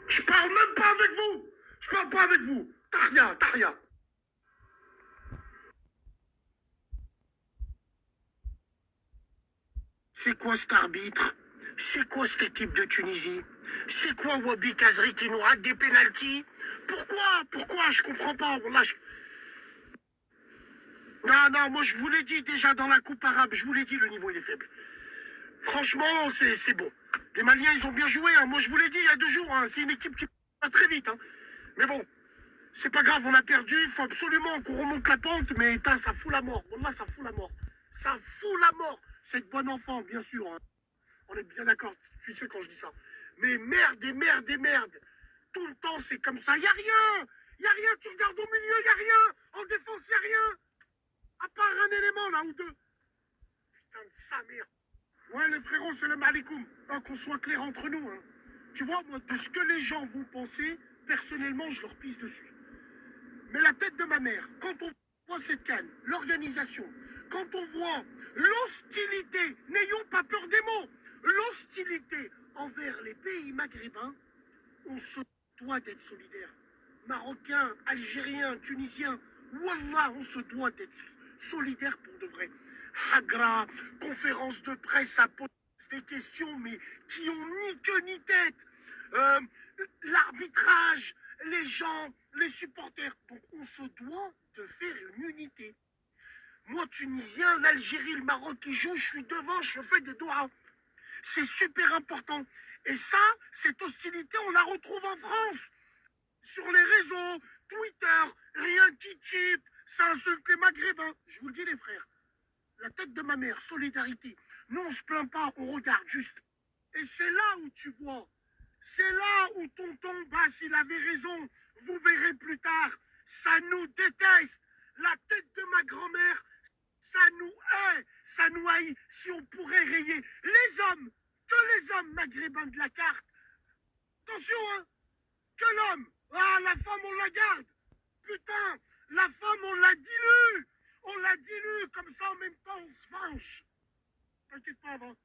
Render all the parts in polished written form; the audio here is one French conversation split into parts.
Je parle même pas avec vous. Je parle pas avec vous. Tahia, Tahia. C'est quoi cet arbitre? C'est quoi cette équipe de Tunisie? C'est quoi Wabi Kazri qui nous rate des pénaltys? Pourquoi? Je comprends pas. Wallah, non, non, moi je vous l'ai dit déjà dans la coupe arabe, je vous l'ai dit, le niveau il est faible. Franchement, c'est bon. Les Maliens, ils ont bien joué. Hein. Moi je vous l'ai dit il y a 2 jours, hein. C'est une équipe qui va très vite. Hein. Mais bon, c'est pas grave, on a perdu. Il faut absolument qu'on remonte la pente, mais putain, ça fout la mort. Wallah, ça fout la mort. Ça fout la mort. C'est de bon enfant, bien sûr. Hein. On est bien d'accord, tu sais quand je dis ça. Mais merde et merde et merde. Tout le temps, c'est comme ça. Y a rien. Y a rien. Tu regardes au milieu, y a rien. En défense, y a rien. À part un élément, là, ou deux. Putain de sa mère. Ouais, les frérots, salam alaikum. Qu'on soit clair entre nous. Hein. Tu vois, moi, de ce que les gens vont penser, personnellement, je leur pisse dessus. Mais la tête de ma mère, quand on voit cette canne, l'organisation, quand on voit l'hostilité, n'ayons pas peur des mots, l'hostilité envers les pays maghrébins, on se doit d'être solidaire. Marocains, Algériens, Tunisiens, Wallah, on se doit d'être solidaire pour de vrai. Hagra, conférence de presse à poser des questions, mais qui ont ni queue ni tête. Euh, L'arbitrage, les gens, les supporters. Donc on se doit de faire une unité. Moi, Tunisien, l'Algérie, le Maroc qui joue, je suis devant, je fais des doigts. C'est super important. Et ça, cette hostilité, on la retrouve en France. Sur les réseaux, Twitter, rien qui chip, ça insulte les Maghrébins. Je vous le dis, les frères. La tête de ma mère, solidarité. Nous, on se plaint pas, on regarde juste. Et c'est là où tu vois. C'est là où tonton Bass, il avait raison. Vous verrez plus tard. Ça nous déteste. La tête de ma grand-mère, ça nous hait. Ça nous haït. Si on pourrait rayer les hommes, que les hommes maghrébins de la carte. Attention, hein. Que l'homme. Ah, la femme, on la garde. Putain, la femme, on la dilue. On la dilue. Comme ça, en même temps, on se venge. T'inquiète pas, avant.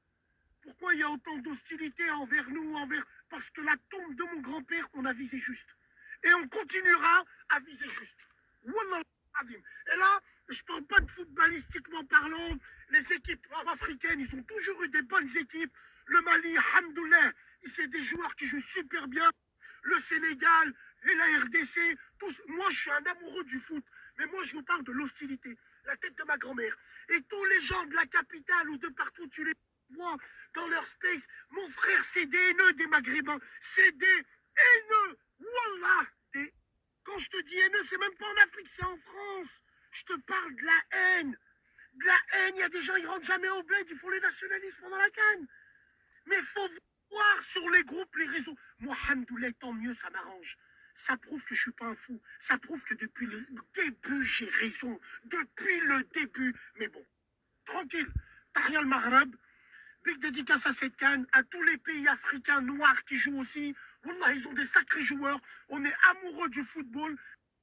Pourquoi il y a autant d'hostilité envers nous, envers... Parce que la tombe de mon grand-père, on a visé juste. Et on continuera à viser juste. Wallah azim. Et là, je parle pas de footballistiquement parlant. Les équipes africaines, ils ont toujours eu des bonnes équipes. Le Mali, hamdoulah, c'est des joueurs qui jouent super bien. Le Sénégal et la RDC, tous. Moi, je suis un amoureux du foot. Mais moi, je vous parle de l'hostilité. La tête de ma grand-mère. Et tous les gens de la capitale ou de partout, tu les vois dans leur space. Mon frère, c'est des haineux des Maghrébins. C'est des haineux. Wallah. Quand je te dis haineux, c'est même pas en Afrique, c'est en France. Je te parle de la haine. De la haine. Il y a des gens, ils rentrent jamais au bled, ils font les nationalistes pendant la canne. Mais il faut voir sur les groupes, les réseaux. Moi, hamdoulah, tant mieux, ça m'arrange. Ça prouve que je suis pas un fou. Ça prouve que depuis le début, j'ai raison. Depuis le début. Mais bon, tranquille. Tahia le Maghreb. Big dédicace à cette canne, à tous les pays africains noirs qui jouent aussi. Wallah, ils ont des sacrés joueurs. On est amoureux du football.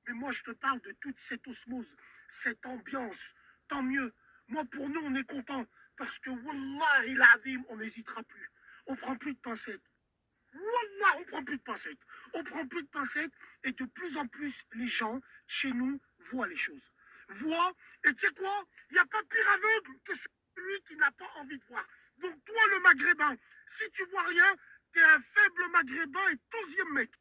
Mais moi, je te parle de toute cette osmose, cette ambiance. Tant mieux. Moi, pour nous, on est content. Parce que, Wallah, il azim, on n'hésitera plus. On prend plus de pincettes. Wallah, on prend plus de pincettes. On prend plus de pincettes. Et de plus en plus, les gens, chez nous, voient les choses. Voient. Et tu sais quoi? Il n'y a pas pire aveugle que celui qui n'a pas envie de voir. Donc toi, le maghrébin, si tu vois rien, t'es un faible maghrébin et deuxième mec.